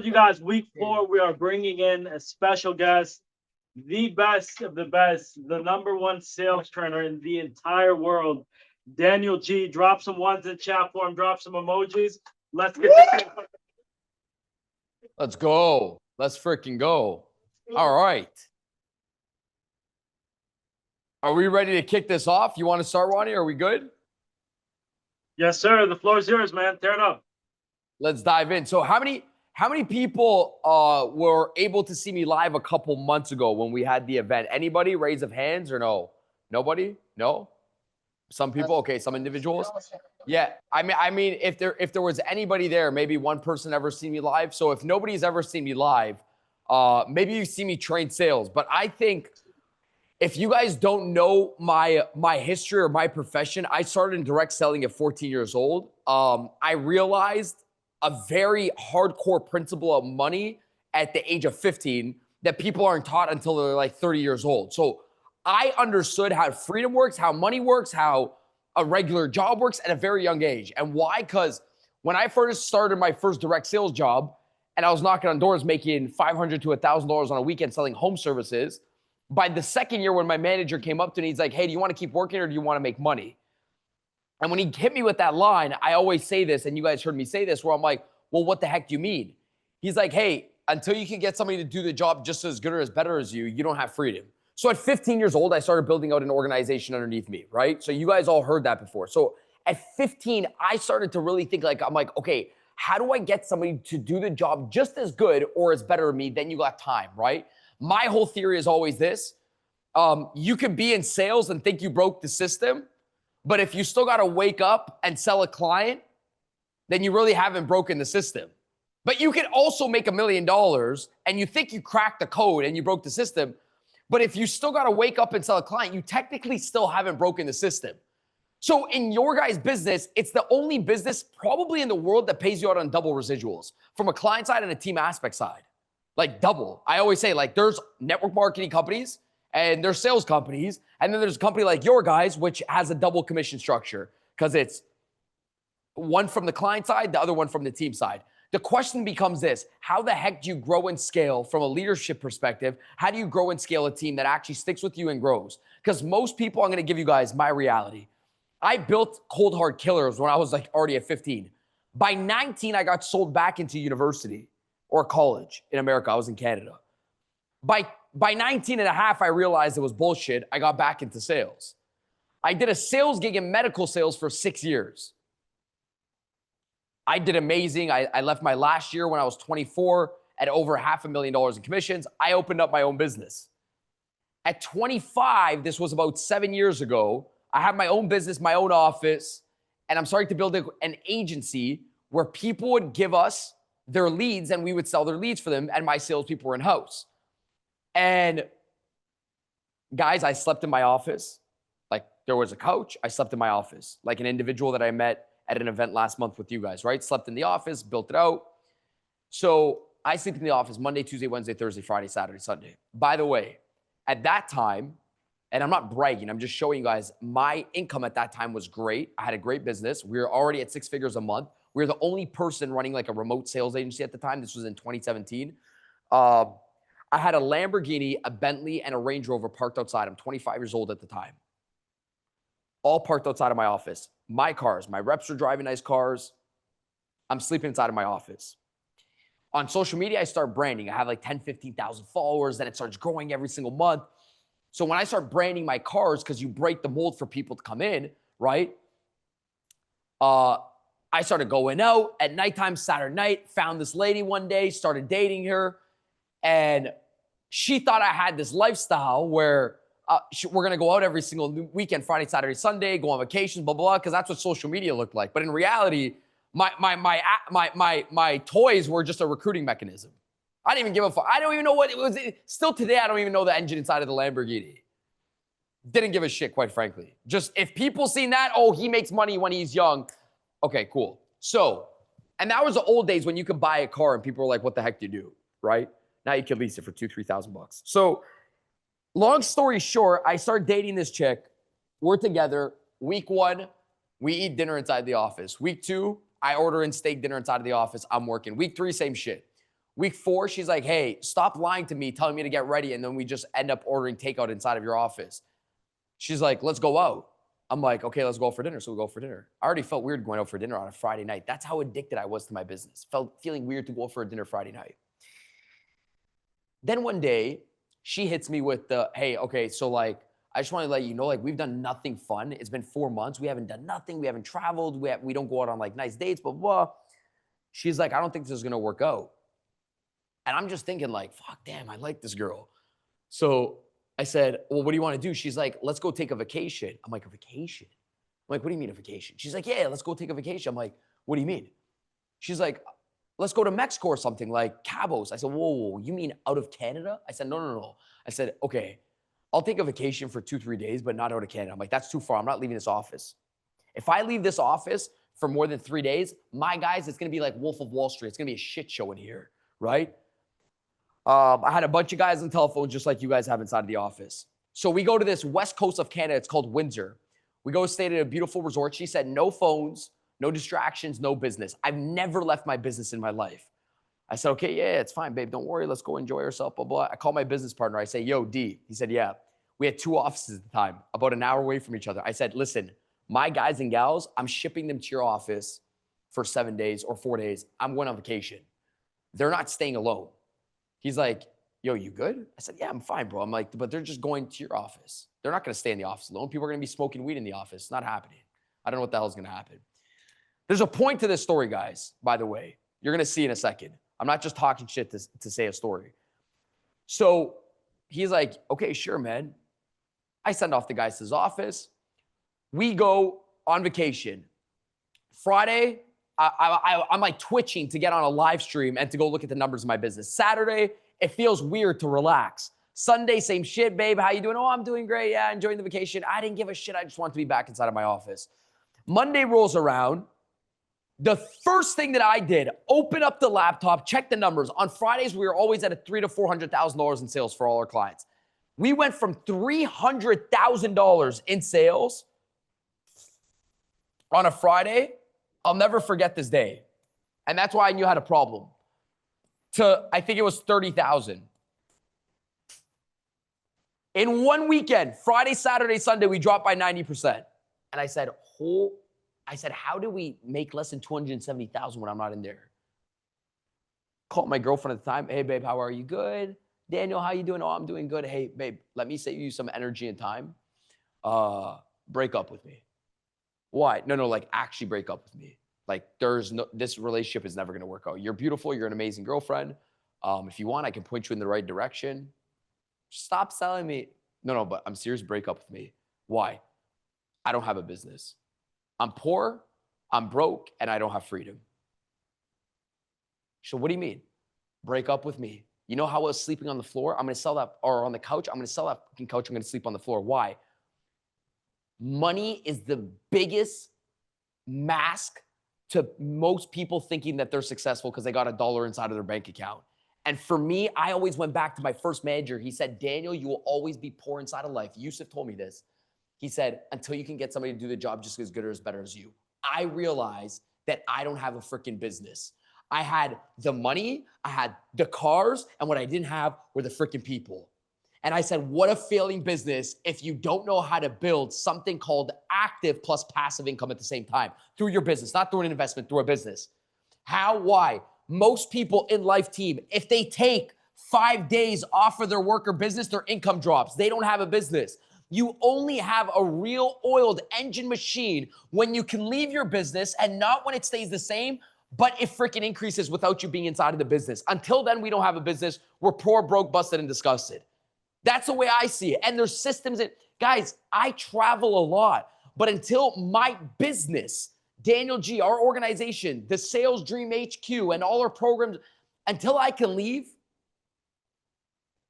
you guys, week 4, we are bringing in a special guest, the best of the best, the #1 sales trainer in the entire world, Daniel G. Drop some ones in chat for him, drop some emojis. Let's get this thing. Let's go. Let's freaking go. All right. Are we ready to kick this off? You want to start, Ronnie? Are we good? Yes, sir. The floor is yours, man. Tear it up. Let's dive in. So how many people were able to see me live a couple months ago when we had the event? Anybody? Raise of hands or no? Nobody? No? Some people? Okay, some individuals. Yeah, I mean, if there was anybody there, maybe one person ever seen me live. So if nobody's ever seen me live, maybe you see me train sales. But I think if you guys don't know my history or my profession, I started in direct selling at 14 years old. I realized a very hardcore principle of money at the age of 15 that people aren't taught until they're like 30 years old. So I understood how freedom works, how money works, how a regular job works at a very young age. And why? Because when I first started my first direct sales job and I was knocking on doors making $500 to $1,000 on a weekend selling home services, by the second year when my manager came up to me, he's like, hey, do you want to keep working or do you want to make money? And when he hit me with that line, I always say this, and you guys heard me say this, where I'm like, well, what the heck do you mean? He's like, hey, until you can get somebody to do the job just as good or as better as you, you don't have freedom. So at 15 years old, I started building out an organization underneath me, right? So you guys all heard that before. So at 15, I started to really think I'm like, okay, how do I get somebody to do the job just as good or as better than me? Then you got time, right? My whole theory is always this. You could be in sales and think you broke the system, but if you still got to wake up and sell a client, then you really haven't broken the system. But you can also make $1 million and you think you cracked the code and you broke the system. But if you still got to wake up and sell a client, you technically still haven't broken the system. So in your guys' business, it's the only business probably in the world that pays you out on double residuals from a client side and a team aspect side. Like double. I always say like there's network marketing companies and there's sales companies. And then there's a company like your guys, which has a double commission structure because it's one from the client side, the other one from the team side. The question becomes this: how the heck do you grow and scale from a leadership perspective? How do you grow and scale a team that actually sticks with you and grows? Because most people, I'm going to give you guys my reality. I built cold hard killers when I was like already at 15. By 19, I got sold back into university or college in America. I was in Canada. By 19 and a half, I realized it was bullshit. I got back into sales. I did a sales gig in medical sales for 6 years. I did amazing. I left my last year when I was 24 at over $500,000 in commissions. I opened up my own business. At 25, this was about 7 years ago, I have my own business, my own office, and I'm starting to build an agency where people would give us their leads and we would sell their leads for them, and my salespeople were in-house. And guys, I slept in my office. Like there was a couch, I slept in my office. Like an individual that I met at an event last month with you guys, right? Slept in the office, built it out. So I sleep in the office Monday, Tuesday, Wednesday, Thursday, Friday, Saturday, Sunday. By the way, at that time, and I'm not bragging, I'm just showing you guys my income at that time was great. I had a great business. We were already at 6 figures a month. We were the only person running like a remote sales agency at the time. This was in 2017. I had a Lamborghini, a Bentley, and a Range Rover parked outside. I'm 25 years old at the time. All parked outside of my office. My cars, my reps are driving nice cars. I'm sleeping inside of my office. On social media, I start branding. I have like 10, 15,000 followers. Then it starts growing every single month. So when I start branding my cars, because you break the mold for people to come in, right? I started going out at nighttime, Saturday night, found this lady one day, started dating her. And she thought I had this lifestyle where we're going to go out every single weekend, Friday, Saturday, Sunday, go on vacations, blah, blah, blah, because that's what social media looked like. But in reality, my toys were just a recruiting mechanism. I didn't even give a fuck. I don't even know what it was. Still today, I don't even know the engine inside of the Lamborghini. Didn't give a shit, quite frankly. Just if people seen that, oh, he makes money when he's young. Okay, cool. So, and that was the old days when you could buy a car and people were like, what the heck do you do, right? Now you can lease it for $2,000, $3,000. So long story short, I start dating this chick. We're together. Week 1, we eat dinner inside the office. Week 2, I order in steak dinner inside of the office. I'm working. Week 3, same shit. Week 4, she's like, hey, stop lying to me, telling me to get ready. And then we just end up ordering takeout inside of your office. She's like, let's go out. I'm like, okay, let's go out for dinner. So we go for dinner. I already felt weird going out for dinner on a Friday night. That's how addicted I was to my business. Feeling weird to go out for a dinner Friday night. Then one day, she hits me with the, hey, okay, so like, I just want to let you know, like, we've done nothing fun. It's been 4 months. We haven't done nothing. We haven't traveled. We don't go out on like nice dates, blah, blah. She's like, I don't think this is going to work out. And I'm just thinking like, fuck, damn, I like this girl. So I said, well, what do you want to do? She's like, let's go take a vacation. I'm like, a vacation? I'm like, what do you mean a vacation? She's like, yeah, let's go take a vacation. I'm like, what do you mean? She's like, let's go to Mexico or something, like Cabos. I said, whoa, you mean out of Canada? I said, no. I said, okay, I'll take a vacation for 2-3 days, but not out of Canada. I'm like, that's too far. I'm not leaving this office. If I leave this office for more than 3 days, my guys, it's going to be like Wolf of Wall Street. It's going to be a shit show in here, right? I had a bunch of guys on telephone just like you guys have inside of the office. So we go to this west coast of Canada. It's called Windsor. We go stay at a beautiful resort. She said, no phones, no distractions, no business. I've never left my business in my life. I said, okay, yeah, it's fine, babe. Don't worry. Let's go enjoy ourselves, blah, blah. I call my business partner. I say, yo, D. He said, yeah. We had 2 offices at the time, about an hour away from each other. I said, listen, my guys and gals, I'm shipping them to your office for 7 days or 4 days. I'm going on vacation. They're not staying alone. He's like, yo, you good? I said, yeah, I'm fine, bro. I'm like, but they're just going to your office. They're not going to stay in the office alone. People are going to be smoking weed in the office. It's not happening. I don't know what the hell is going to happen. There's a point to this story, guys, by the way. You're going to see in a second. I'm not just talking shit to say a story. So he's like, okay, sure, man. I send off the guys to his office. We go on vacation. Friday, I'm like twitching to get on a live stream and to go look at the numbers of my business. Saturday, it feels weird to relax. Sunday, same shit, babe. How you doing? Oh, I'm doing great. Yeah, enjoying the vacation. I didn't give a shit. I just want to be back inside of my office. Monday rolls around. The first thing that I did, open up the laptop, check the numbers. On Fridays, we were always at a $300,000 to $400,000 in sales for all our clients. We went from $300,000 in sales on a Friday. I'll never forget this day. And that's why I knew I had a problem. To, I think it was 30,000. In one weekend, Friday, Saturday, Sunday, we dropped by 90%. And I said, how do we make less than 270,000 when I'm not in there? Called my girlfriend at the time. Hey, babe, how are you? Good. Daniel, how you doing? Oh, I'm doing good. Hey, babe, let me save you some energy and time. Break up with me. Why? No, like actually break up with me. Like this relationship is never going to work out. You're beautiful. You're an amazing girlfriend. If you want, I can point you in the right direction. Stop selling me. No, but I'm serious. Break up with me. Why? I don't have a business. I'm poor, I'm broke, and I don't have freedom. So what do you mean? Break up with me. You know how I was sleeping on the floor? I'm going to sell that, or on the couch. I'm going to sell that fucking couch. I'm going to sleep on the floor. Why? Money is the biggest mask to most people thinking that they're successful because they got $1 inside of their bank account. And for me, I always went back to my first manager. He said, Daniel, you will always be poor inside of life. Yusuf told me this. He said, until you can get somebody to do the job just as good or as better as you. I realized that I don't have a freaking business. I had the money, I had the cars, and what I didn't have were the freaking people. And I said, what a failing business if you don't know how to build something called active plus passive income at the same time through your business, not through an investment, through a business. How? Why? Most people in life, team, if they take 5 days off of their work or business, their income drops. They don't have a business. You only have a real oiled engine machine when you can leave your business, and not when it stays the same, but it freaking increases without you being inside of the business. Until then, we don't have a business. We're poor, broke, busted, and disgusted. That's the way I see it. And there's systems that, guys, I travel a lot, but until my business, Daniel G, our organization, the Sales Dream HQ, and all our programs, until I can leave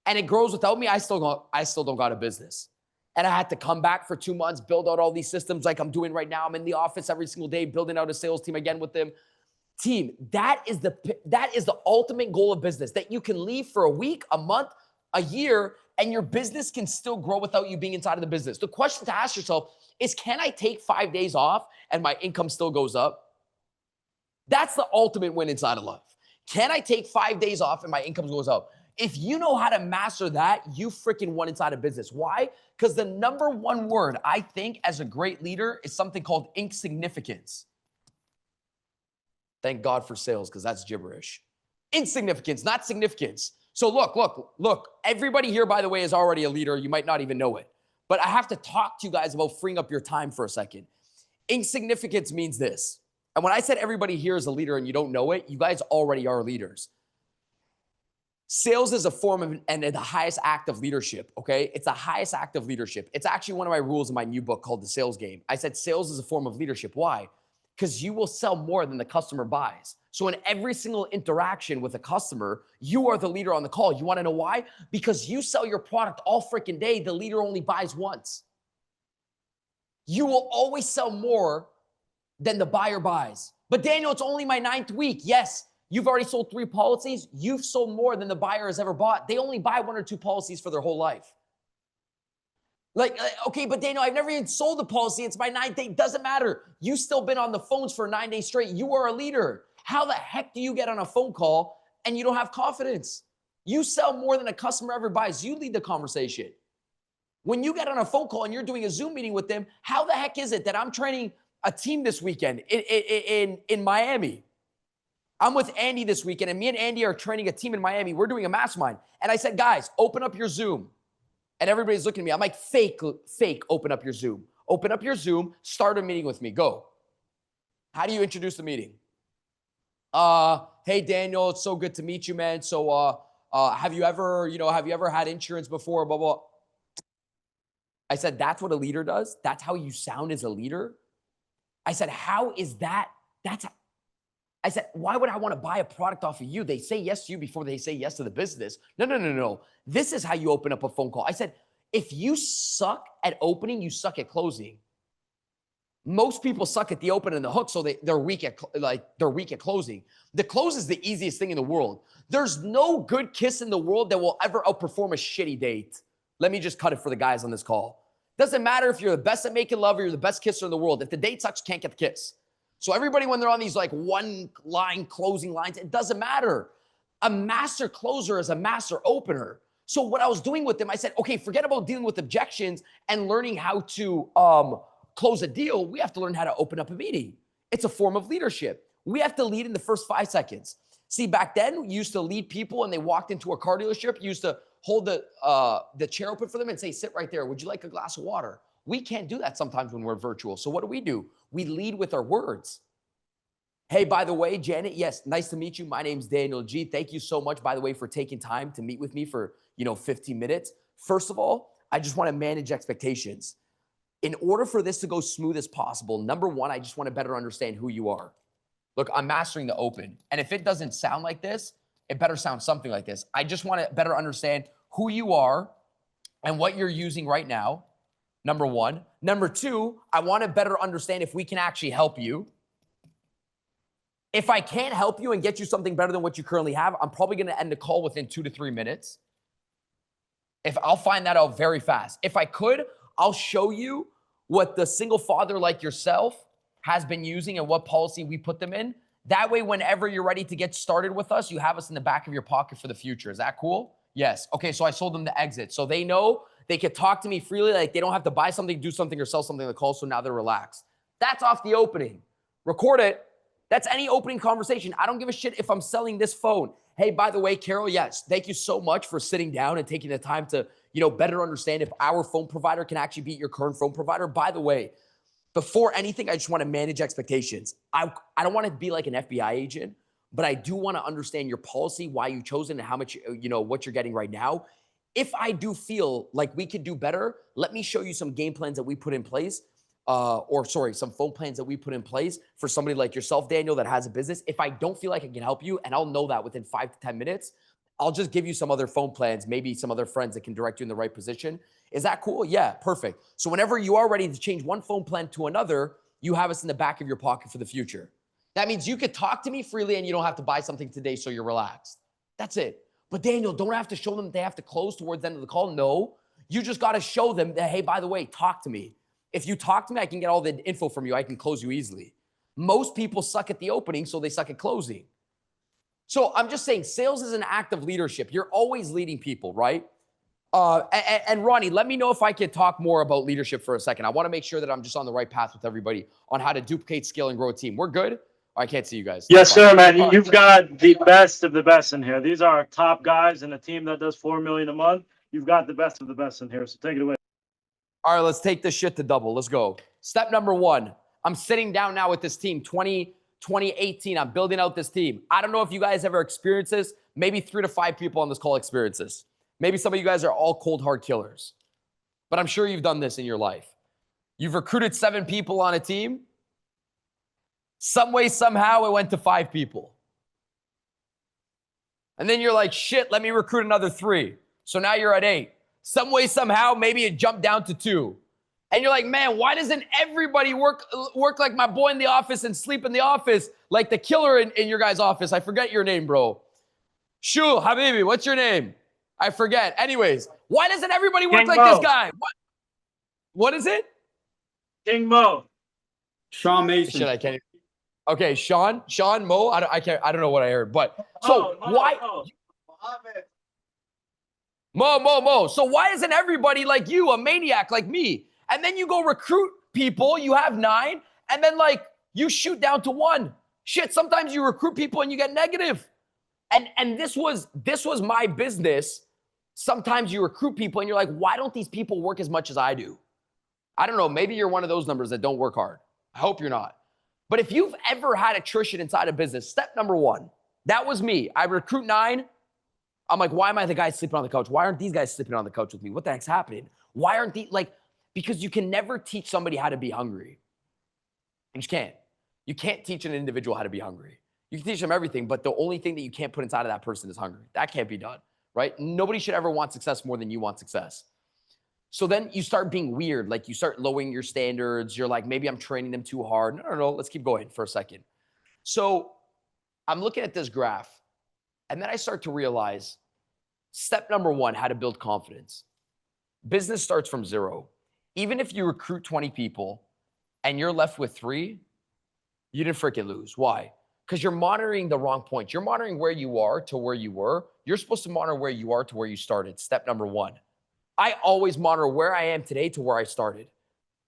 and it grows without me, I still don't got a business. And I had to come back for 2 months, build out all these systems like I'm doing right now. I'm in the office every single day, building out a sales team again with them. Team, that is the ultimate goal of business, that you can leave for a week, a month, a year, and your business can still grow without you being inside of the business. The question to ask yourself is, can I take 5 days off and my income still goes up? That's the ultimate win inside of life. Can I take 5 days off and my income goes up? If you know how to master that, you freaking won inside of business. Why? Because the number one word I think as a great leader is something called insignificance. Thank God for sales, because that's gibberish. Insignificance, not significance. So look, everybody here, by the way, is already a leader. You might not even know it. But I have to talk to you guys about freeing up your time for a second. Insignificance means this. And when I said everybody here is a leader and you don't know it, you guys already are leaders. Sales is a form of and the highest act of leadership, okay? It's the highest act of leadership. It's actually one of my rules in my new book called The Sales Game. I said sales is a form of leadership. Why? Because you will sell more than the customer buys. So in every single interaction with a customer, you are the leader on the call. You want to know why? Because you sell your product all freaking day. The leader only buys once. You will always sell more than the buyer buys. But Daniel, it's only my 9th week. Yes, you've already sold 3 policies. You've sold more than the buyer has ever bought. They only buy 1 or 2 policies for their whole life. Like, okay, but Daniel, I've never even sold a policy. It's my 9th day. Doesn't matter. You've still been on the phones for 9 days straight. You are a leader. How the heck do you get on a phone call and you don't have confidence? You sell more than a customer ever buys. You lead the conversation. When you get on a phone call and you're doing a Zoom meeting with them, how the heck is it that I'm training a team this weekend in Miami? I'm with Andy this weekend, and me and Andy are training a team in Miami. We're doing a mastermind. And I said, guys, open up your Zoom. And everybody's looking at me. I'm like, fake, open up your Zoom. Open up your Zoom, start a meeting with me, go. How do you introduce the meeting? Hey, Daniel, it's so good to meet you, man. So have you ever had insurance before, blah, blah. I said, that's what a leader does? That's how you sound as a leader? I said, how is that? I said, why would I want to buy a product off of you? They say yes to you before they say yes to the business. No. This is how you open up a phone call. I said, if you suck at opening, you suck at closing. Most people suck at the open and the hook, so they're weak at closing. The close is the easiest thing in the world. There's no good kiss in the world that will ever outperform a shitty date. Let me just cut it for the guys on this call. Doesn't matter if you're the best at making love or you're the best kisser in the world. If the date sucks, you can't get the kiss. So everybody, when they're on these like one line closing lines, it doesn't matter. A master closer is a master opener. So what I was doing with them, I said, okay, forget about dealing with objections and learning how to close a deal. We have to learn how to open up a meeting. It's a form of leadership. We have to lead in the first 5 seconds. See, back then, we used to lead people and they walked into a car dealership. You used to hold the chair open for them and say, sit right there. Would you like a glass of water? We can't do that sometimes when we're virtual. So what do? We lead with our words. Hey, by the way, Janet, yes, nice to meet you. My name's Daniel G. Thank you so much, by the way, for taking time to meet with me for, 15 minutes. First of all, I just want to manage expectations. In order for this to go smooth as possible, number one, I just want to better understand who you are. Look, I'm mastering the open. And if it doesn't sound like this, it better sound something like this. I just want to better understand who you are and what you're using right now. Number one. Number two, I want to better understand if we can actually help you. If I can't help you and get you something better than what you currently have, I'm probably going to end the call within 2 to 3 minutes. If I'll find that out very fast. If I could, I'll show you what the single father like yourself has been using and what policy we put them in. That way, whenever you're ready to get started with us, you have us in the back of your pocket for the future. Is that cool? Yes. Okay, so I sold them the exit. So they know they can talk to me freely, like they don't have to buy something, do something, or sell something on the call, so now they're relaxed. That's off the opening. Record it. That's any opening conversation. I don't give a shit if I'm selling this phone. Hey, by the way, Carol, yes, thank you so much for sitting down and taking the time to, better understand if our phone provider can actually beat your current phone provider. By the way, before anything, I just want to manage expectations. I don't want to be like an FBI agent, but I do want to understand your policy, why you chose it, and how much, what you're getting right now. If I do feel like we could do better, let me show you some game plans that we put in place. Some phone plans that we put in place for somebody like yourself, Daniel, that has a business. If I don't feel like I can help you, and I'll know that within 5 to 10 minutes, I'll just give you some other phone plans, maybe some other friends that can direct you in the right position. Is that cool? Yeah, perfect. So whenever you are ready to change one phone plan to another, you have us in the back of your pocket for the future. That means you could talk to me freely and you don't have to buy something today, so you're relaxed. That's it. But Daniel, don't have to show them that they have to close towards the end of the call. No, you just got to show them that, hey, by the way, talk to me. If you talk to me, I can get all the info from you. I can close you easily. Most people suck at the opening, so they suck at closing. So I'm just saying sales is an act of leadership. You're always leading people, right? And Ronnie, let me know if I could talk more about leadership for a second. I want to make sure that I'm just on the right path with everybody on how to duplicate, scale, and grow a team. We're good? I can't see you guys. Yes, sir, man. All right. You've got the best of the best in here. These are our top guys in a team that does 4 million a month. You've got the best of the best in here. So take it away. All right, let's take this shit to double. Let's go. Step number 1. I'm sitting down now with this team, 2018. I'm building out this team. I don't know if you guys ever experienced this. Maybe 3 to 5 people on this call experience this. Maybe some of you guys are all cold hard killers. But I'm sure you've done this in your life. You've recruited 7 people on a team. Some way, somehow, it went to 5 people. And then you're like, shit, let me recruit another 3. So now you're at 8. Some way, somehow, maybe it jumped down to 2. And you're like, man, why doesn't everybody work like my boy in the office and sleep in the office like the killer in your guys' office? I forget your name, bro. Shu, Habibi, what's your name? I forget. Anyways, why doesn't everybody work King like Mo. this guy? What is it? King Mo. Sean Mason. Shit, I can't. Okay, Sean Mo. I can't. I don't know what I heard, but so why? Mo. So why isn't everybody like you, a maniac like me? And then you go recruit people. You have 9, and then like you shoot down to 1. Shit. Sometimes you recruit people and you get negative. And this was my business. Sometimes you recruit people and you're like, why don't these people work as much as I do? I don't know. Maybe you're one of those numbers that don't work hard. I hope you're not. But if you've ever had attrition inside a business, step number 1, that was me. I recruit 9. I'm like, why am I the guy sleeping on the couch? Why aren't these guys sleeping on the couch with me? What the heck's happening? Why aren't these because you can never teach somebody how to be hungry. You just can't. You can't teach an individual how to be hungry. You can teach them everything, but the only thing that you can't put inside of that person is hungry. That can't be done, right? Nobody should ever want success more than you want success. So then you start being weird. Like you start lowering your standards. You're like, maybe I'm training them too hard. No. Let's keep going for a second. So I'm looking at this graph, and then I start to realize step number 1, how to build confidence. Business starts from 0. Even if you recruit 20 people and you're left with 3, you didn't freaking lose. Why? Because you're monitoring the wrong points. You're monitoring where you are to where you were. You're supposed to monitor where you are to where you started. Step number 1. I always monitor where I am today to where I started.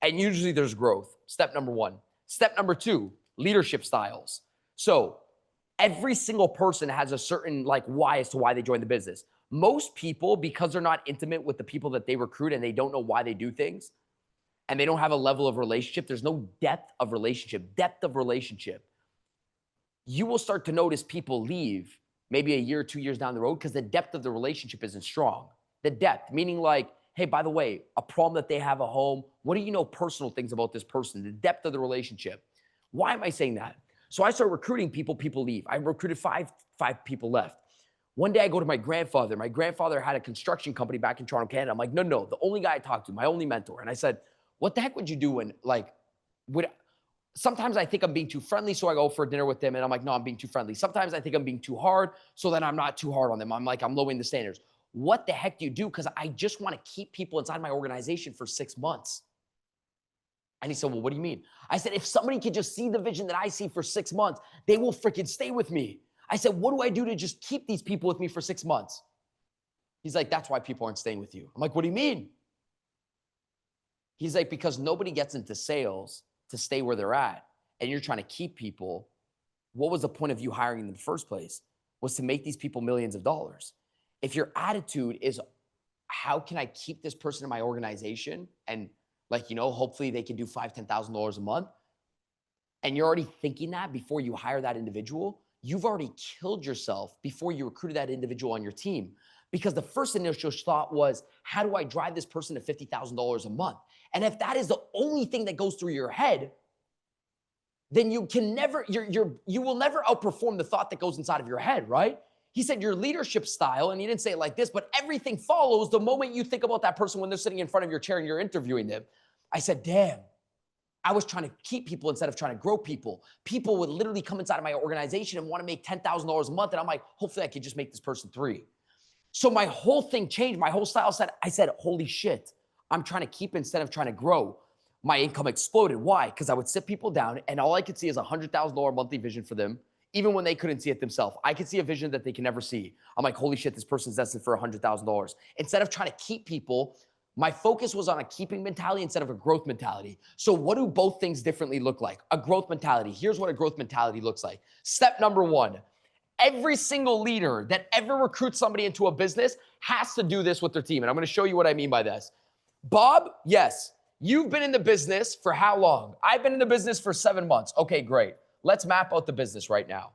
And usually there's growth. Step number 1. Step number 2, leadership styles. So every single person has a certain why as to why they joined the business. Most people, because they're not intimate with the people that they recruit and they don't know why they do things, and they don't have a level of relationship, there's no depth of relationship. You will start to notice people leave maybe a year or 2 years down the road because the depth of the relationship isn't strong. The depth, meaning hey, by the way, a problem that they have at home. What do you know personal things about this person? The depth of the relationship. Why am I saying that? So I start recruiting people leave. I recruited 5 people left. One day I go to my grandfather. My grandfather had a construction company back in Toronto, Canada. I'm like, no, the only guy I talked to, my only mentor. And I said, what the heck would you do when sometimes I think I'm being too friendly, so I go for dinner with them and I'm like, no, I'm being too friendly. Sometimes I think I'm being too hard, so then I'm not too hard on them. I'm lowering the standards. What the heck do you do? Because I just want to keep people inside my organization for 6 months. And he said, well, what do you mean? I said, if somebody could just see the vision that I see for 6 months, they will freaking stay with me. I said, what do I do to just keep these people with me for 6 months? He's like, that's why people aren't staying with you. I'm like, what do you mean? He's like, because nobody gets into sales to stay where they're at, and you're trying to keep people. What was the point of you hiring them in the first place? Was to make these people millions of dollars. If your attitude is, how can I keep this person in my organization? And hopefully they can do $5,000, $10,000 a month. And you're already thinking that before you hire that individual, you've already killed yourself before you recruited that individual on your team. Because the first initial thought was, how do I drive this person to $50,000 a month? And if that is the only thing that goes through your head, then you can never, you will never outperform the thought that goes inside of your head, right? He said your leadership style, and he didn't say it like this, but everything follows the moment you think about that person when they're sitting in front of your chair and you're interviewing them. I said, damn, I was trying to keep people instead of trying to grow people. People would literally come inside of my organization and want to make $10,000 a month. And I'm like, hopefully I could just make this person 3. So my whole thing changed. My whole style said, I said, holy shit, I'm trying to keep instead of trying to grow. My income exploded. Why? Because I would sit people down and all I could see is $100,000 monthly vision for them even when they couldn't see it themselves. I could see a vision that they can never see. I'm like, holy shit, this person's destined for $100,000. Instead of trying to keep people, my focus was on a keeping mentality instead of a growth mentality. So what do both things differently look like? A growth mentality. Here's what a growth mentality looks like. Step number one, every single leader that ever recruits somebody into a business has to do this with their team. And I'm going to show you what I mean by this. Bob, yes, you've been in the business for how long? I've been in the business for 7 months. Okay, great. Let's map out the business right now.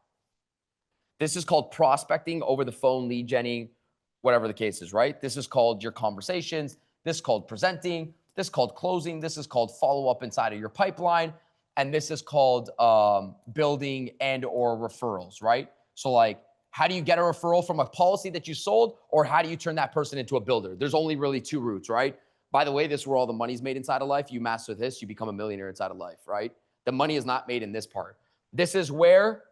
This is called prospecting over the phone, lead genning, whatever the case is, right? This is called your conversations. This is called presenting. This is called closing. This is called follow-up inside of your pipeline. And this is called building and or referrals, right? So like, how do you get a referral from a policy that you sold, or how do you turn that person into a builder? There's only really 2 routes, right? By the way, this is where all the money's made inside of life. You master this, you become a millionaire inside of life, right? The money is not made in this part. This is where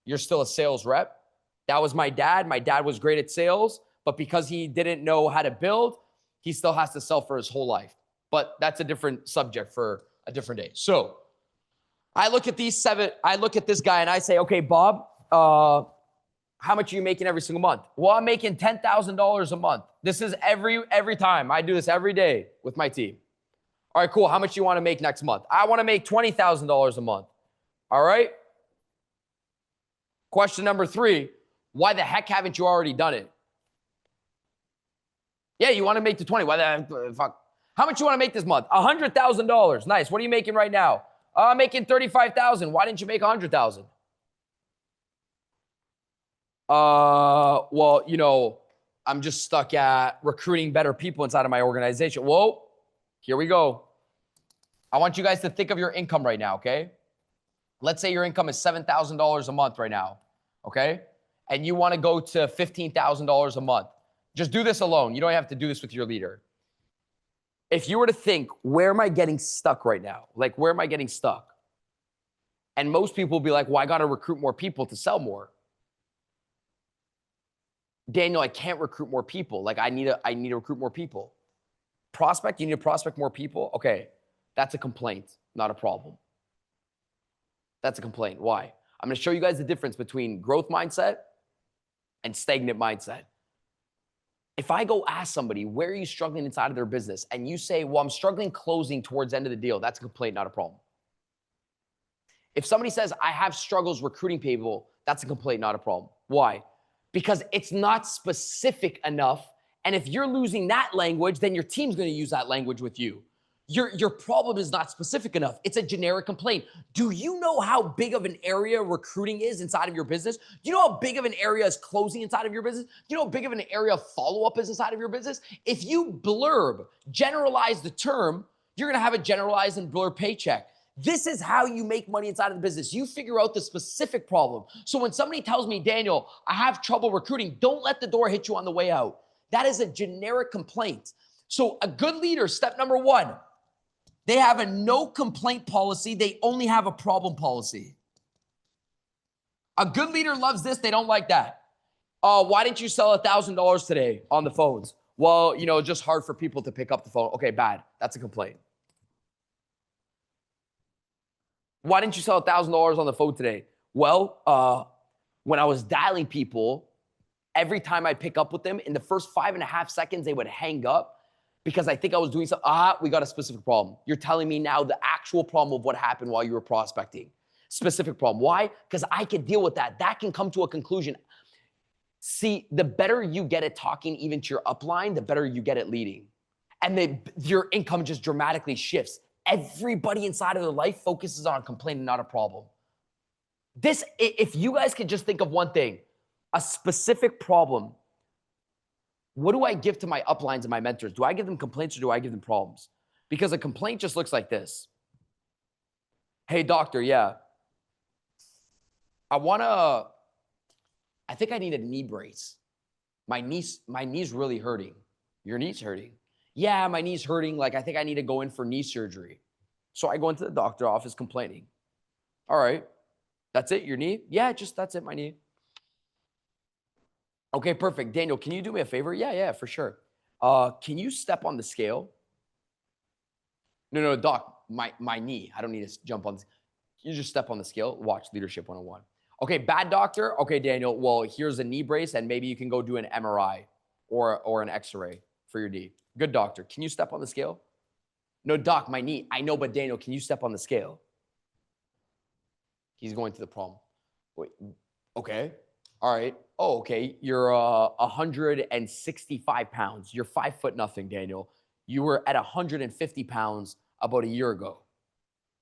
you're still a sales rep. That was my dad. My dad was great at sales, but because he didn't know how to build, he still has to sell for his whole life. But that's a different subject for a different day. So I look at these 7, I look at this guy and I say, okay, Bob, how much are you making every single month? Well, I'm making $10,000 a month. This is every time. I do this every day with my team. All right, cool. How much do you want to make next month? I want to make $20,000 a month. All right. Question number 3, why the heck haven't you already done it? Yeah, you want to make the 20. Why the fuck? How much you want to make this month? $100,000. Nice. What are you making right now? I'm making $35,000. Why didn't you make $100,000? Well, you know, I'm just stuck at recruiting better people inside of my organization. Whoa, here we go. I want you guys to think of your income right now, okay? Let's say your income is $7,000 a month right now, okay? And you want to go to $15,000 a month. Just do this alone. You don't have to do this with your leader. If you were to think, where am I getting stuck right now? Like, where am I getting stuck? And most people will be like, well, I got to recruit more people to sell more. Daniel, I can't recruit more people. Like, I need to recruit more people. Prospect, you need to prospect more people? Okay, that's a complaint, not a problem. That's a complaint. Why? I'm going to show you guys the difference between growth mindset and stagnant mindset. If I go ask somebody, where are you struggling inside of their business? And you say, well, I'm struggling closing towards the end of the deal. That's a complaint, not a problem. If somebody says, I have struggles recruiting people, that's a complaint, not a problem. Why? Because it's not specific enough. And if you're losing that language, then your team's going to use that language with you. Your problem is not specific enough. It's a generic complaint. Do you know how big of an area recruiting is inside of your business? Do you know how big of an area is closing inside of your business? Do you know how big of an area of follow-up is inside of your business? If you generalize the term, you're going to have a generalized and blurred paycheck. This is how you make money inside of the business. You figure out the specific problem. So when somebody tells me, Daniel, I have trouble recruiting, don't let the door hit you on the way out. That is a generic complaint. So a good leader, step number 1, they have a no complaint policy. They only have a problem policy. A good leader loves this. They don't like that. Why didn't you sell $1,000 today on the phones? Well, you know, it's just hard for people to pick up the phone. Okay, bad. That's a complaint. Why didn't you sell $1,000 on the phone today? Well, when I was dialing people, every time I pick up with them, in the first 5.5 seconds, they would hang up because I think I was doing something. We got a specific problem. You're telling me now the actual problem of what happened while you were prospecting. Specific problem. Why? Because I can deal with that. That can come to a conclusion. See, the better you get at talking even to your upline, the better you get at leading. And your income just dramatically shifts. Everybody inside of their life focuses on complaining, not a problem. If you guys could just think of one thing, a specific problem, what do I give to my uplines and my mentors? Do I give them complaints or do I give them problems? Because a complaint just looks like this. Hey, doctor, yeah. I think I need a knee brace. My knee's really hurting. Your knee's hurting? Yeah, my knee's hurting. Like, I think I need to go in for knee surgery. So I go into the doctor's office complaining. All right, that's it, your knee? Yeah, that's it, my knee. Okay, perfect. Daniel, can you do me a favor? Yeah, for sure. Can you step on the scale? No, doc, my knee. I don't need to jump on this. You just step on the scale. Watch Leadership 101. Okay, bad doctor. Okay, Daniel. Well, here's a knee brace, and maybe you can go do an MRI or an X-ray for your knee. Good doctor. Can you step on the scale? No, doc, my knee. I know, but Daniel, can you step on the scale? He's going to the problem. Wait, okay. All right. Oh, okay. You're 165 pounds. You're 5 foot nothing, Daniel. You were at 150 pounds about a year ago.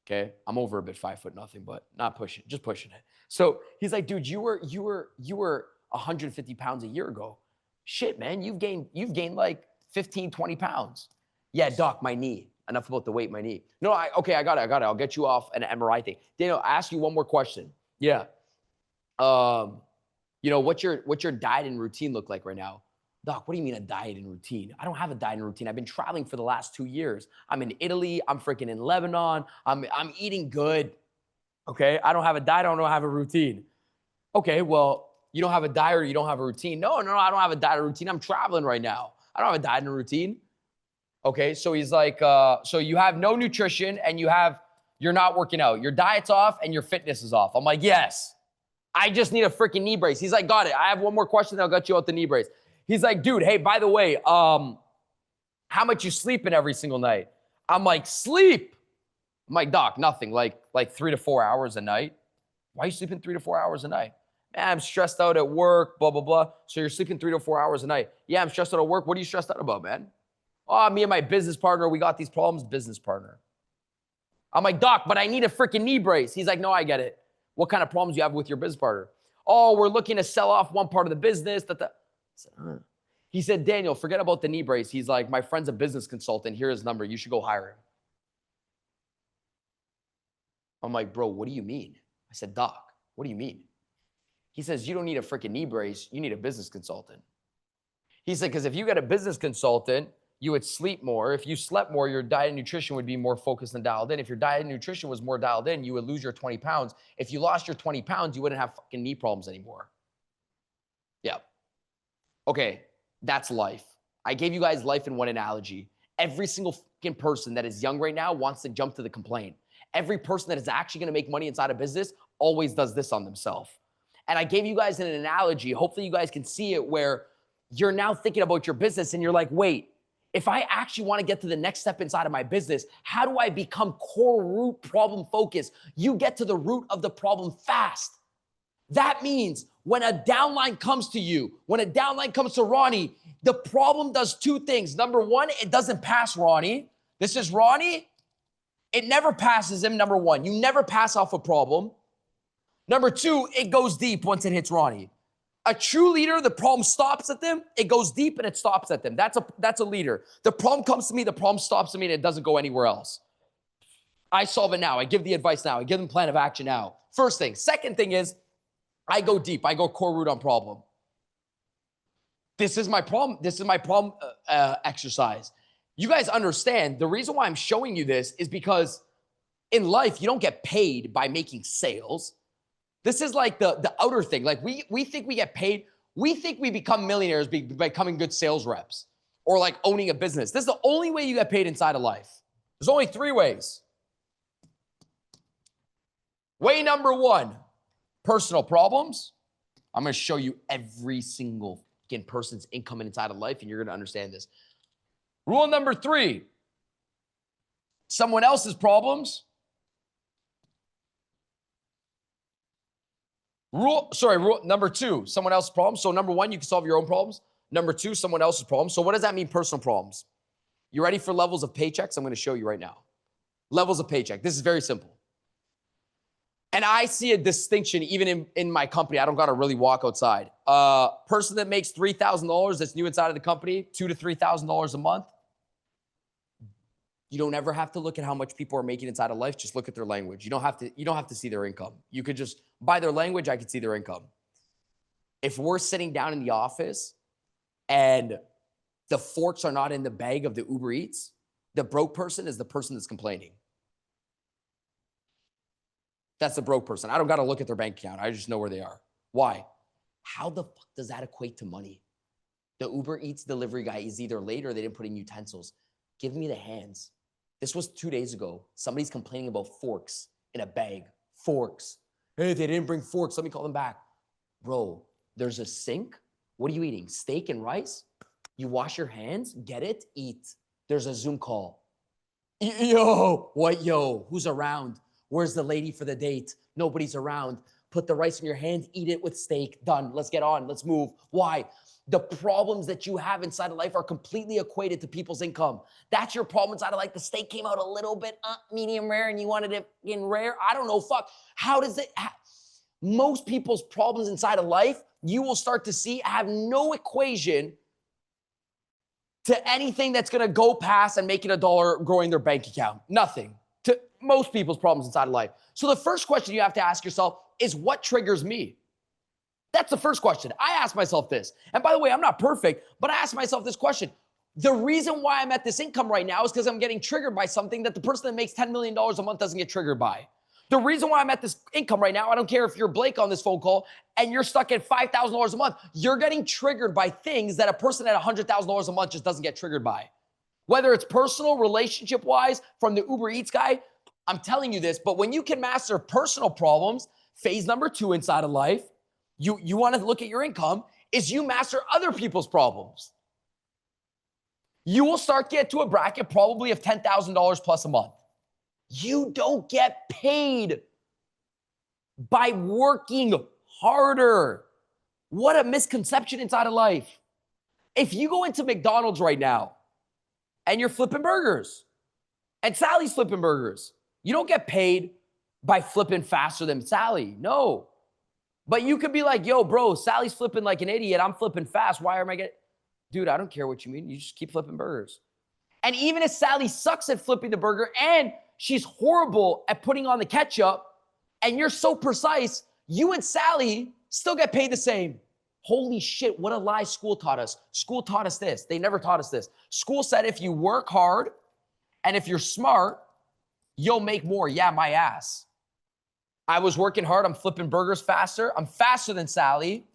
Okay. I'm over a bit 5 foot nothing, but not pushing, just pushing it. So he's like, dude, you were 150 pounds a year ago. Shit, man, you've gained like 15, 20 pounds. Yeah, doc, my knee. Enough about the weight, my knee. No, okay, I got it. I'll get you off an MRI thing. Daniel, I ask you one more question. Yeah. What's your diet and routine look like right now? Doc, what do you mean a diet and routine? I don't have a diet and routine. I've been traveling for the last 2 years. I'm in Italy. I'm freaking in Lebanon. I'm eating good. Okay. I don't have a diet. I don't have a routine. Okay. Well, you don't have a diet or you don't have a routine. No, I don't have a diet or routine. I'm traveling right now. I don't have a diet and a routine. Okay. So he's like, so you have no nutrition and you're not working out. Your diet's off and your fitness is off. I'm like, yes. I just need a freaking knee brace. He's like, got it. I have one more question, then I'll get you out the knee brace. He's like, dude, hey, by the way, how much you sleeping every single night? I'm like, sleep. I'm like, doc, nothing, like 3 to 4 hours a night. Why are you sleeping 3 to 4 hours a night? Man, I'm stressed out at work, blah, blah, blah. So you're sleeping 3 to 4 hours a night. Yeah, I'm stressed out at work. What are you stressed out about, man? Oh, me and my business partner, we got these problems, business partner. I'm like, doc, but I need a freaking knee brace. He's like, no, I get it. What kind of problems you have with your business partner? Oh, we're looking to sell off one part of the business. He said, Daniel, forget about the knee brace. He's like, my friend's a business consultant. Here's his number. You should go hire him. I'm like, bro, what do you mean? I said, doc, what do you mean? He says, you don't need a freaking knee brace. You need a business consultant. He said, because if you got a business consultant, you would sleep more. If you slept more, your diet and nutrition would be more focused and dialed in. If your diet and nutrition was more dialed in, you would lose your 20 pounds. If you lost your 20 pounds, you wouldn't have fucking knee problems anymore. Yeah. Okay, that's life. I gave you guys life in one analogy. Every single fucking person that is young right now wants to jump to the complaint. Every person that is actually gonna make money inside a business always does this on themselves. And I gave you guys an analogy. Hopefully you guys can see it where you're now thinking about your business and you're like, wait, if I actually want to get to the next step inside of my business, how do I become core root problem focused? You get to the root of the problem fast. That means when a downline comes to you, when a downline comes to Ronnie, the problem does two things. Number one, it doesn't pass Ronnie. This is Ronnie. It never passes him, number one. You never pass off a problem. Number two, it goes deep once it hits Ronnie. A true leader, the problem stops at them, it goes deep and it stops at them. That's a leader. The problem comes to me, the problem stops at me, and it doesn't go anywhere else. I solve it now. I give the advice now. I give them plan of action now. First thing. Second thing is, I go deep. I go core root on problem. This is my problem. This is my problem exercise. You guys understand the reason why I'm showing you this is because in life, you don't get paid by making sales. This is like the outer thing. Like we think we get paid. We think we become millionaires by becoming good sales reps or like owning a business. This is the only way you get paid inside of life. There's only 3 ways. Way number 1, personal problems. I'm going to show you every single person's income inside of life, and you're going to understand this. Rule number 3, someone else's problems. Rule number 2, someone else's problems. So number 1, you can solve your own problems. Number 2, someone else's problems. So what does that mean, personal problems? You ready for levels of paychecks? I'm going to show you right now. Levels of paycheck. This is very simple. And I see a distinction even in my company. I don't got to really walk outside. Person that makes $3,000 that's new inside of the company, $2,000 to $3,000 a month. You don't ever have to look at how much people are making inside of life. Just look at their language. You don't have to see their income. You could just, by their language, I could see their income. If we're sitting down in the office and the forks are not in the bag of the Uber Eats, the broke person is the person that's complaining. That's the broke person. I don't got to look at their bank account. I just know where they are. Why? How the fuck does that equate to money? The Uber Eats delivery guy is either late or they didn't put in utensils. Give me the hands. This was 2 days ago. Somebody's complaining about forks in a bag. Forks. Hey, they didn't bring forks. Let me call them back. Bro, there's a sink. What are you eating? Steak and rice? You wash your hands, get it, eat. There's a Zoom call. Yo, what yo? Who's around? Where's the lady for the date? Nobody's around. Put the rice in your hand, eat it with steak. Done. Let's get on. Let's move. Why? The problems that you have inside of life are completely equated to people's income. That's your problem inside of life. The steak came out a little bit medium rare and you wanted it in rare. I don't know. Fuck. How does it? Most people's problems inside of life, you will start to see have no equation to anything that's going to go past and making $1 growing their bank account. Nothing. To most people's problems inside of life. So the first question you have to ask yourself is, what triggers me? That's the first question. I ask myself this. And by the way, I'm not perfect, but I ask myself this question. The reason why I'm at this income right now is because I'm getting triggered by something that the person that makes $10 million a month doesn't get triggered by. The reason why I'm at this income right now, I don't care if you're Blake on this phone call and you're stuck at $5,000 a month, you're getting triggered by things that a person at $100,000 a month just doesn't get triggered by. Whether it's personal, relationship-wise, from the Uber Eats guy, I'm telling you this, but when you can master personal problems, phase number 2 inside of life, you want to look at your income, is you master other people's problems. You will start to get to a bracket probably of $10,000 plus a month. You don't get paid by working harder. What a misconception inside of life. If you go into McDonald's right now and you're flipping burgers and Sally's flipping burgers, you don't get paid by flipping faster than Sally. No. But you could be like, yo, bro, Sally's flipping like an idiot. I'm flipping fast. Why am I getting... Dude, I don't care what you mean. You just keep flipping burgers. And even if Sally sucks at flipping the burger and she's horrible at putting on the ketchup and you're so precise, you and Sally still get paid the same. Holy shit, what a lie school taught us. School taught us this. They never taught us this. School said if you work hard and if you're smart, you'll make more. Yeah, my ass. I was working hard. I'm flipping burgers faster. I'm faster than Sally.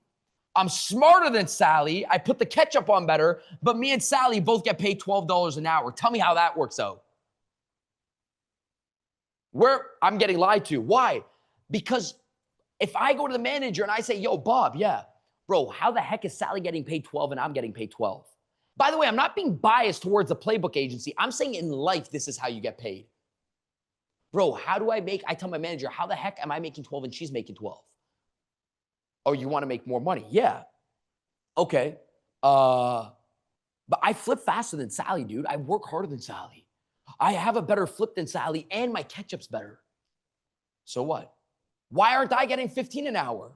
I'm smarter than Sally. I put the ketchup on better, but me and Sally both get paid $12 an hour. Tell me how that works out. I'm getting lied to. Why? Because if I go to the manager and I say, yo, Bob, yeah, bro, how the heck is Sally getting paid 12 and I'm getting paid 12? By the way, I'm not being biased towards the Playbook Agency. I'm saying in life, this is how you get paid. Bro, how do I tell my manager, how the heck am I making 12 and she's making 12? Oh, you want to make more money? Yeah. Okay. But I flip faster than Sally, dude. I work harder than Sally. I have a better flip than Sally and my ketchup's better. So what? Why aren't I getting 15 an hour?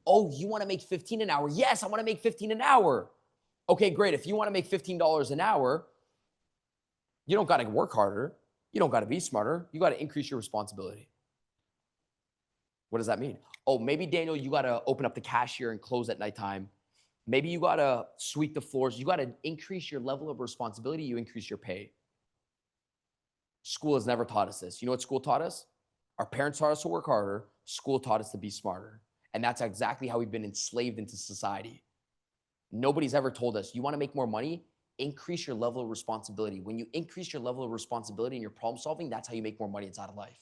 Oh, you want to make 15 an hour? Yes, I want to make 15 an hour. Okay, great. If you want to make $15 an hour, you don't got to work harder. You don't got to be smarter. You got to increase your responsibility. What does that mean? Oh, maybe, Daniel, you got to open up the cashier and close at nighttime. Maybe you got to sweep the floors. You got to increase your level of responsibility. You increase your pay. School has never taught us this. You know what school taught us? Our parents taught us to work harder. School taught us to be smarter. And that's exactly how we've been enslaved into society. Nobody's ever told us, you want to make more money? Increase your level of responsibility. When you increase your level of responsibility in your problem solving, that's how you make more money inside of life.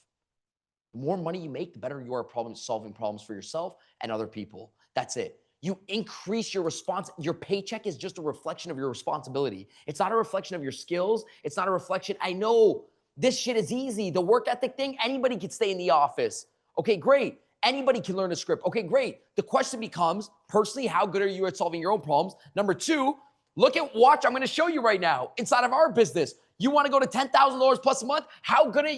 The more money you make, the better you are at solving problems for yourself and other people. That's it. You increase your your paycheck is just a reflection of your responsibility. It's not a reflection of your skills. It's not a reflection. I know this shit is easy. The work ethic thing, anybody can stay in the office. Okay, great. Anybody can learn a script. Okay, great. The question becomes, personally, how good are you at solving your own problems? Number 2, watch, I'm going to show you right now inside of our business. You want to go to $10,000 plus a month? How good are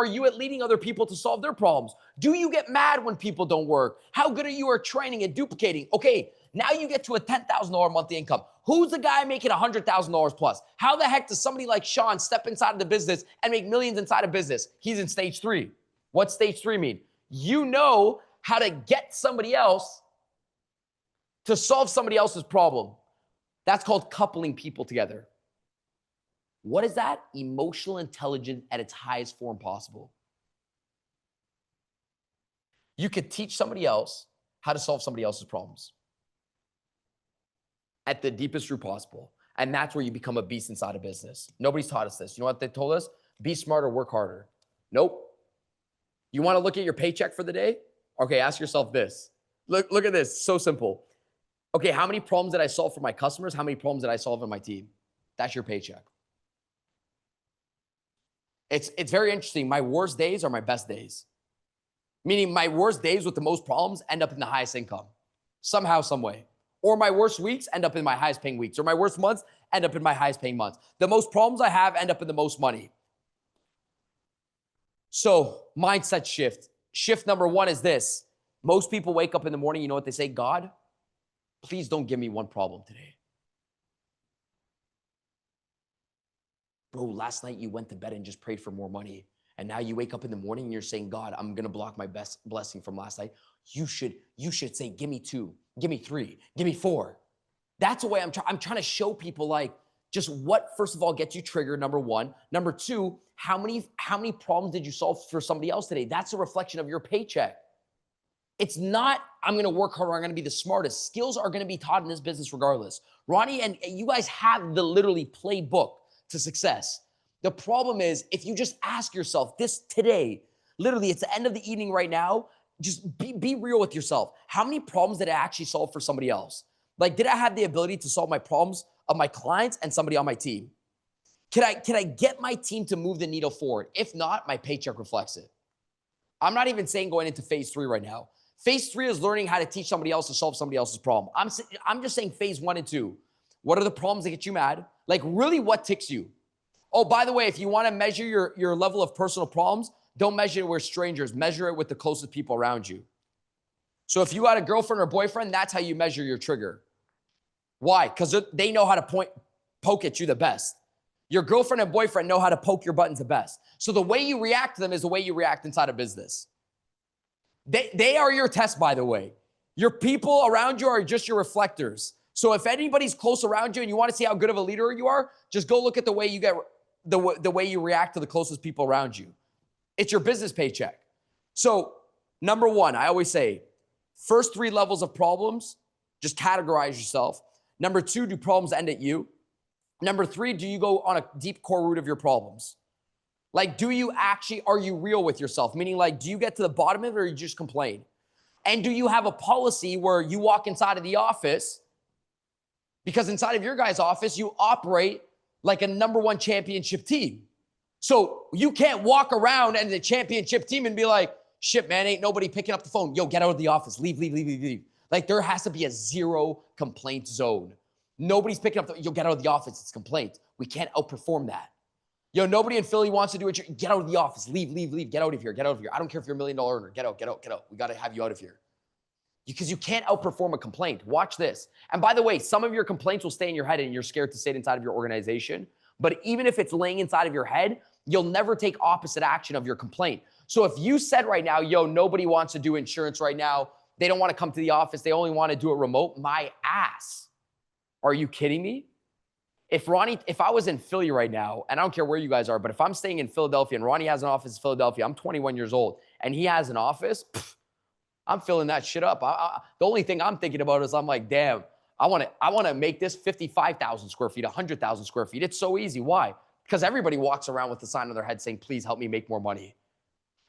you at leading other people to solve their problems? Do you get mad when people don't work? How good are you at training and duplicating? Okay, now you get to a $10,000 monthly income. Who's the guy making $100,000 plus? How the heck does somebody like Sean step inside of the business and make millions inside of business? He's in stage 3. What's stage 3 mean? You know how to get somebody else to solve somebody else's problem. That's called coupling people together. What is that? Emotional intelligence at its highest form possible. You could teach somebody else how to solve somebody else's problems at the deepest root possible. And that's where you become a beast inside a business. Nobody's taught us this. You know what they told us? Be smarter, work harder. Nope. You want to look at your paycheck for the day? Okay, ask yourself this. Look at this. So simple. Okay, how many problems did I solve for my customers? How many problems did I solve in my team? That's your paycheck. It's very interesting. My worst days are my best days. Meaning my worst days with the most problems end up in the highest income. Somehow, some way. Or my worst weeks end up in my highest paying weeks. Or my worst months end up in my highest paying months. The most problems I have end up in the most money. So mindset shift. Shift number one is this. Most people wake up in the morning, you know what they say? God, please don't give me one problem today. Bro, last night you went to bed and just prayed for more money. And now you wake up in the morning and you're saying, God, I'm going to block my best blessing from last night. You should say, give me 2, give me 3, give me 4. That's the way I'm trying to show people, like, just what, first of all, gets you triggered, number one. Number two, how many problems did you solve for somebody else today? That's a reflection of your paycheck. It's not, I'm going to work harder, I'm going to be the smartest. Skills are going to be taught in this business regardless. Ronnie, and you guys have the literally playbook to success. The problem is, if you just ask yourself this today, literally, it's the end of the evening right now, just be real with yourself. How many problems did I actually solve for somebody else? Like, did I have the ability to solve my problems of my clients and somebody on my team? Can I get my team to move the needle forward? If not, my paycheck reflects it. I'm not even saying going into phase 3 right now. Phase 3 is learning how to teach somebody else to solve somebody else's problem. I'm just saying phase 1 and 2. What are the problems that get you mad? Like, really, what ticks you? Oh, by the way, if you want to measure your level of personal problems, don't measure it with strangers. Measure it with the closest people around you. So if you got a girlfriend or boyfriend, that's how you measure your trigger. Why? Because they know how to poke at you the best. Your girlfriend and boyfriend know how to poke your buttons the best. So the way you react to them is the way you react inside a business. They are your test, by the way. Your people around you are just your reflectors. So if anybody's close around you and you want to see how good of a leader you are, just go look at the way you get the way you react to the closest people around you. It's your business paycheck. So number one, I always say, first 3 levels of problems, just categorize yourself. Number 2, do problems end at you? Number 3, do you go on a deep core root of your problems? Like, are you real with yourself? Meaning, like, do you get to the bottom of it or you just complain? And do you have a policy where you walk inside of the office, because inside of your guys' office, you operate like a number 1 championship team. So you can't walk around and the championship team and be like, shit, man, ain't nobody picking up the phone. Yo, get out of the office. Leave. Like, there has to be a 0 complaint zone. Nobody's picking up yo, get out of the office. It's complaint. We can't outperform that. Yo, nobody in Philly wants to do it. Get out of the office. Leave. Get out of here. I don't care if you're $1 million earner. Get out. We got to have you out of here. Because you can't outperform a complaint. Watch this. And by the way, some of your complaints will stay in your head and you're scared to say it inside of your organization. But even if it's laying inside of your head, you'll never take opposite action of your complaint. So if you said right now, yo, nobody wants to do insurance right now. They don't want to come to the office. They only want to do it remote. My ass. Are you kidding me? If I was in Philly right now, and I don't care where you guys are, but if I'm staying in Philadelphia and Ronnie has an office in Philadelphia, I'm 21 years old, and he has an office, I'm filling that shit up. The only thing I'm thinking about is I'm like, damn, I want to make this 55,000 square feet, 100,000 square feet. It's so easy. Why? Because everybody walks around with the sign on their head saying, please help me make more money.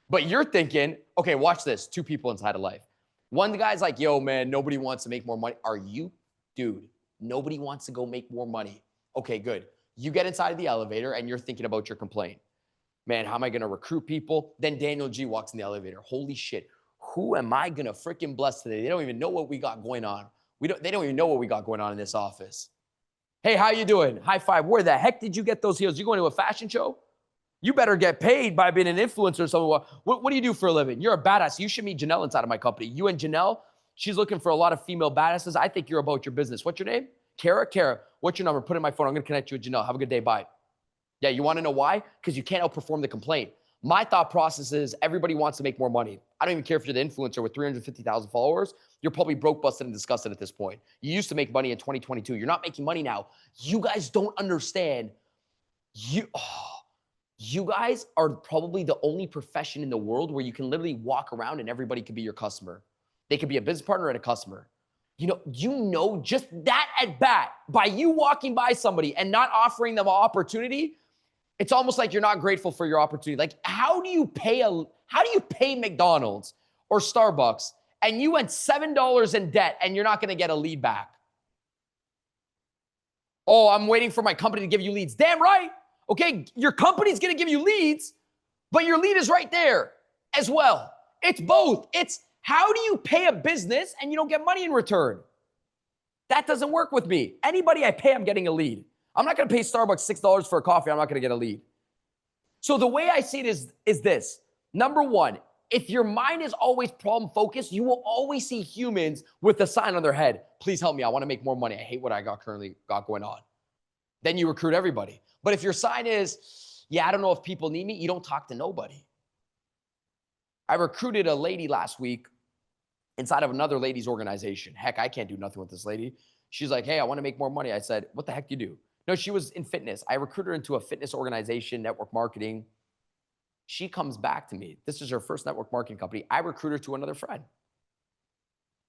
But you're thinking, okay, watch this. 2 people inside of life. One guy's like, yo, man, nobody wants to make more money. Are you? Dude, nobody wants to go make more money. Okay, good. You get inside of the elevator and you're thinking about your complaint. Man, how am I going to recruit people? Then Daniel G walks in the elevator. Holy shit. Who am I going to freaking bless today? They don't even know what we got going on. They don't even know what we got going on in this office. Hey, how you doing? High five. Where the heck did you get those heels? You going to a fashion show? You better get paid by being an influencer or something. What do you do for a living? You're a badass. You should meet Janelle inside of my company. You and Janelle, she's looking for a lot of female badasses. I think you're about your business. What's your name? Kara, what's your number? Put it in my phone. I'm going to connect you with Janelle. Have a good day. Bye. Yeah, you want to know why? Because you can't outperform the complaint. My thought process is everybody wants to make more money. I don't even care if you're the influencer with 350,000 followers. You're probably broke, busted, and disgusted at this point. You used to make money in 2022. You're not making money now. You guys don't understand. You guys are probably the only profession in the world where you can literally walk around and everybody could be your customer. They could be a business partner and a customer. You know, just that at bat, by you walking by somebody and not offering them an opportunity, it's almost like you're not grateful for your opportunity. Like, how do you pay McDonald's or Starbucks and you went $7 in debt and you're not going to get a lead back. Oh, I'm waiting for my company to give you leads. Damn right. Okay, your company's going to give you leads, but your lead is right there as well. It's both. It's how do you pay a business and you don't get money in return? That doesn't work with me. Anybody I pay, I'm getting a lead. I'm not going to pay Starbucks $6 for a coffee. I'm not going to get a lead. So the way I see it is this. Number one, if your mind is always problem focused, you will always see humans with a sign on their head. Please help me. I want to make more money. I hate what I currently got going on. Then you recruit everybody. But if your sign is, yeah, I don't know if people need me, you don't talk to nobody. I recruited a lady last week inside of another lady's organization. Heck, I can't do nothing with this lady. She's like, hey, I want to make more money. I said, what the heck do you do? No, she was in fitness. I recruited her into a fitness organization, network marketing. She comes back to me. This is her first network marketing company. I recruit her to another friend.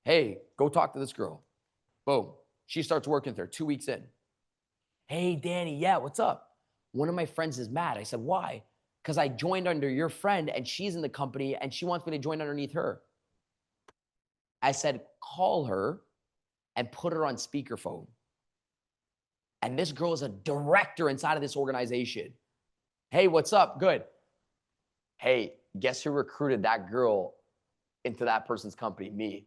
Hey, go talk to this girl. Boom. She starts working with her 2 weeks in. Hey, Danny, yeah, what's up? One of my friends is mad. I said, why? Because I joined under your friend and she's in the company and she wants me to join underneath her. I said, call her and put her on speakerphone. And this girl is a director inside of this organization. Hey, what's up? Good. Hey, guess who recruited that girl into that person's company? Me.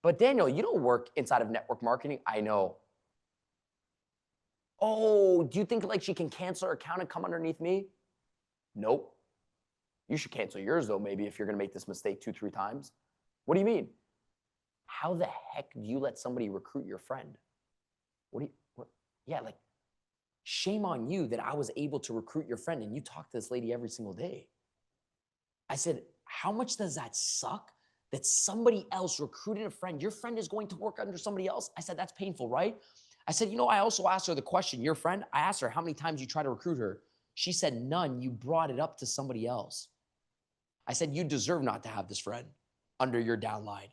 But Daniel, you don't work inside of network marketing. I know. Oh, do you think like she can cancel her account and come underneath me? Nope. You should cancel yours though, maybe if you're going to make this mistake 2-3 times. What do you mean? How the heck do you let somebody recruit your friend? Yeah, like shame on you that I was able to recruit your friend and you talk to this lady every single day. I said, how much does that suck that somebody else recruited a friend? Your friend is going to work under somebody else. I said, that's painful, right? I said, I also asked her the question, your friend, I asked her how many times you try to recruit her. She said, none. You brought it up to somebody else. I said, you deserve not to have this friend under your downline.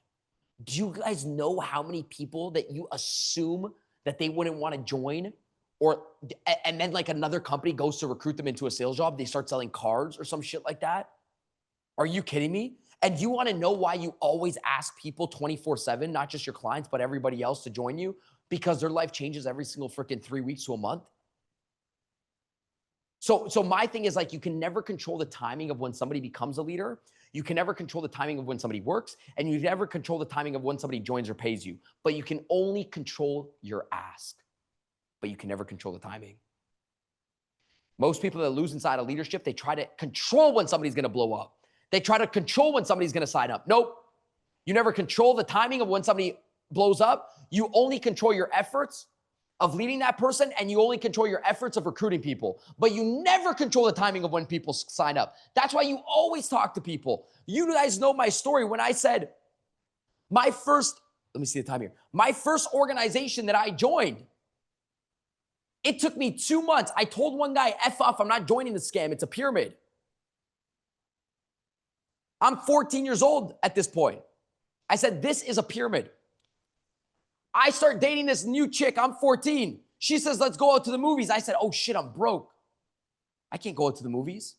Do you guys know how many people that you assume that they wouldn't want to join and then like another company goes to recruit them into a sales job, they start selling cards or some shit like that? Are you kidding me? And you want to know why you always ask people 24/7, not just your clients, but everybody else to join you? Because their life changes every single freaking 3 weeks to a month. So my thing is like, you can never control the timing of when somebody becomes a leader. You can never control the timing of when somebody works, and you never control the timing of when somebody joins or pays you. But you can only control your ask, but you can never control the timing. Most people that lose inside of leadership, they try to control when somebody's going to blow up. They try to control when somebody's going to sign up. Nope. You never control the timing of when somebody blows up. You only control your efforts of leading that person, and you only control your efforts of recruiting people, but you never control the timing of when people sign up. That's why you always talk to people. You guys know my story when I said my first organization that I joined, it took me 2 months. I told one guy, F off, I'm not joining the scam. It's a pyramid. I'm 14 years old at this point. I said, this is a pyramid. I start dating this new chick. I'm 14. She says, let's go out to the movies. I said, oh shit, I'm broke. I can't go out to the movies.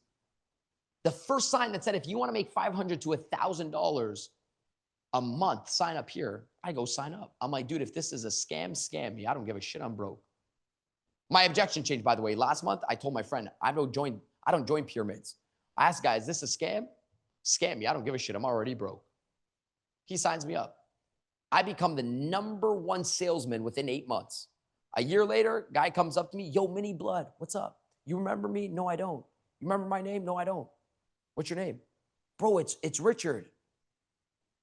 The first sign that said, if you want to make $500 to $1,000 a month, sign up here. I go sign up. I'm like, dude, if this is a scam, scam me. I don't give a shit. I'm broke. My objection changed, by the way. Last month, I told my friend, I don't join pyramids. I asked guys, is this a scam? Scam me. I don't give a shit. I'm already broke. He signs me up. I become the #1 salesman within 8 months. A year later, guy comes up to me, yo, Mini Blood, what's up? You remember me? No, I don't. You remember my name? No, I don't. What's your name? Bro, it's Richard.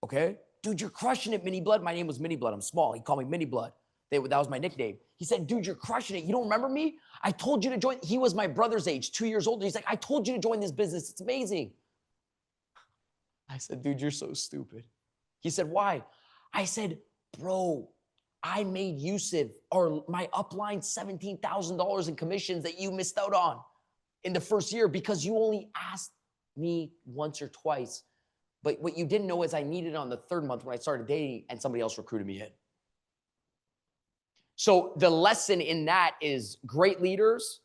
Okay? Dude, you're crushing it, Mini Blood. My name was Mini Blood. I'm small. He called me Mini Blood. That was my nickname. He said, dude, you're crushing it. You don't remember me? I told you to join. He was my brother's age, 2 years older. He's like, I told you to join this business. It's amazing. I said, dude, you're so stupid. He said, why? I said, bro, I made Yusuf or my upline $17,000 in commissions that you missed out on in the first year because you only asked me once or twice. But what you didn't know is I needed it on the 3rd month when I started dating and somebody else recruited me in. So the lesson in that is great leaders,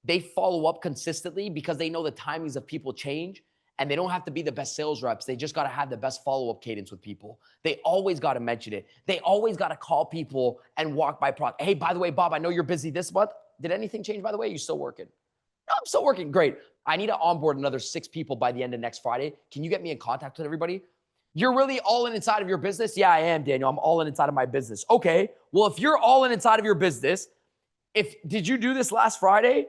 they follow up consistently because they know the timings of people change And they don't have to be the best sales reps. They just got to have the best follow-up cadence with people. They always got to mention it. They always got to call people and walk by product. Hey, by the way, Bob, I know you're busy this month. Did anything change, by the way? Are you still working? No, I'm still working. Great. I need to onboard another 6 people by the end of next Friday. Can you get me in contact with everybody? You're really all in inside of your business? Yeah, I am, Daniel. I'm all in inside of my business. Okay. Well, if you're all in inside of your business, did you do this last Friday?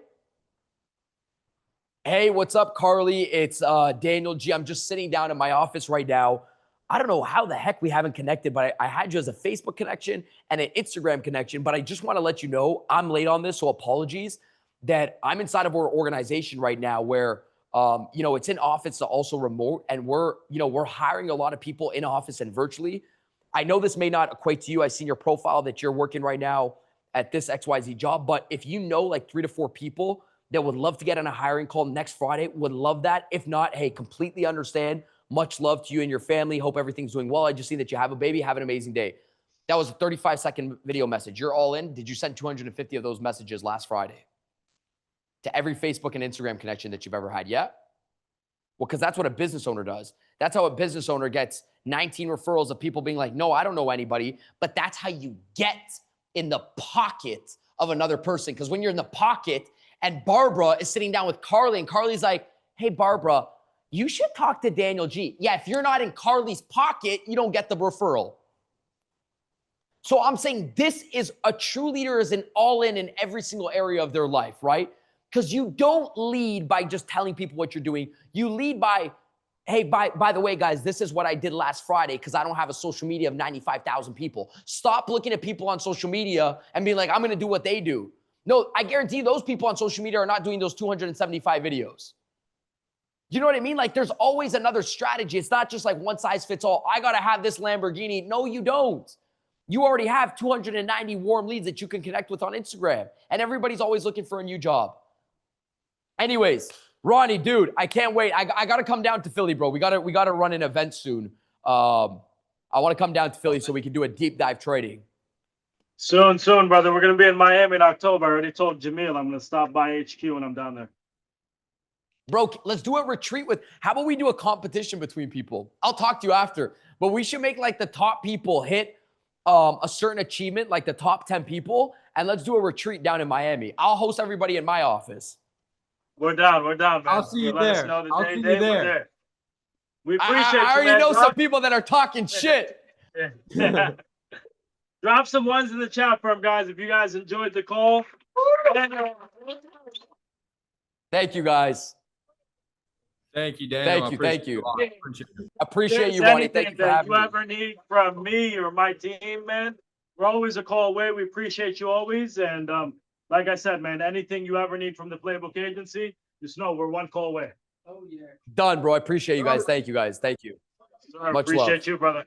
Hey, what's up, Carly? It's Daniel G. I'm just sitting down in my office right now. I don't know how the heck we haven't connected, but I had you as a Facebook connection and an Instagram connection, but I just want to let you know I'm late on this, so apologies, that I'm inside of our organization right now where, it's in office to also remote, and we're hiring a lot of people in office and virtually. I know this may not equate to you. I've seen your profile that you're working right now at this XYZ job, but if you know like 3 to 4 people that would love to get on a hiring call next Friday, would love that. If not, hey, completely understand. Much love to you and your family. Hope everything's doing well. I just see that you have a baby. Have an amazing day. That was a 35-second video message. You're all in. Did you send 250 of those messages last Friday to every Facebook and Instagram connection that you've ever had? Yeah? Well, because that's what a business owner does. That's how a business owner gets 19 referrals of people being like, no, I don't know anybody. But that's how you get in the pocket of another person. Because when you're in the pocket, and Barbara is sitting down with Carly, and Carly's like, hey, Barbara, you should talk to Daniel G. Yeah, if you're not in Carly's pocket, you don't get the referral. So I'm saying this is a true leader is an all-in every single area of their life, right? Because you don't lead by just telling people what you're doing. You lead by, hey, by the way, guys, this is what I did last Friday because I don't have a social media of 95,000 people. Stop looking at people on social media and being like, I'm going to do what they do. No, I guarantee those people on social media are not doing those 275 videos. You know what I mean? Like there's always another strategy. It's not just like one size fits all. I got to have this Lamborghini. No, you don't. You already have 290 warm leads that you can connect with on Instagram. And everybody's always looking for a new job. Anyways, Ronnie, dude, I can't wait. I got to come down to Philly, bro. We got to run an event soon. I want to come down to Philly so we can do a deep dive trading. Soon, brother. We're going to be in Miami in October. I already told Jamil I'm going to stop by HQ when I'm down there. Bro, let's do a retreat how about we do a competition between people? I'll talk to you after. But we should make like the top people hit a certain achievement, like the top 10 people, and let's do a retreat down in Miami. I'll host everybody in my office. We're down, man. I'll see you there. I'll see you there. We appreciate I already you, man. know some people that are talking shit. Drop some ones in the chat for them, guys, if you guys enjoyed the call. Thank you, guys. Thank you, Daniel. Thank you. Appreciate it. Appreciate you, Ronnie. Thank you for having me. If you ever need from me or my team, man, we're always a call away. We appreciate you always. And like I said, man, anything you ever need from the Playbook Agency, just know we're one call away. Done, bro. I appreciate you guys. Thank you, guys. Thank you. Sir, Much love. appreciate you, brother.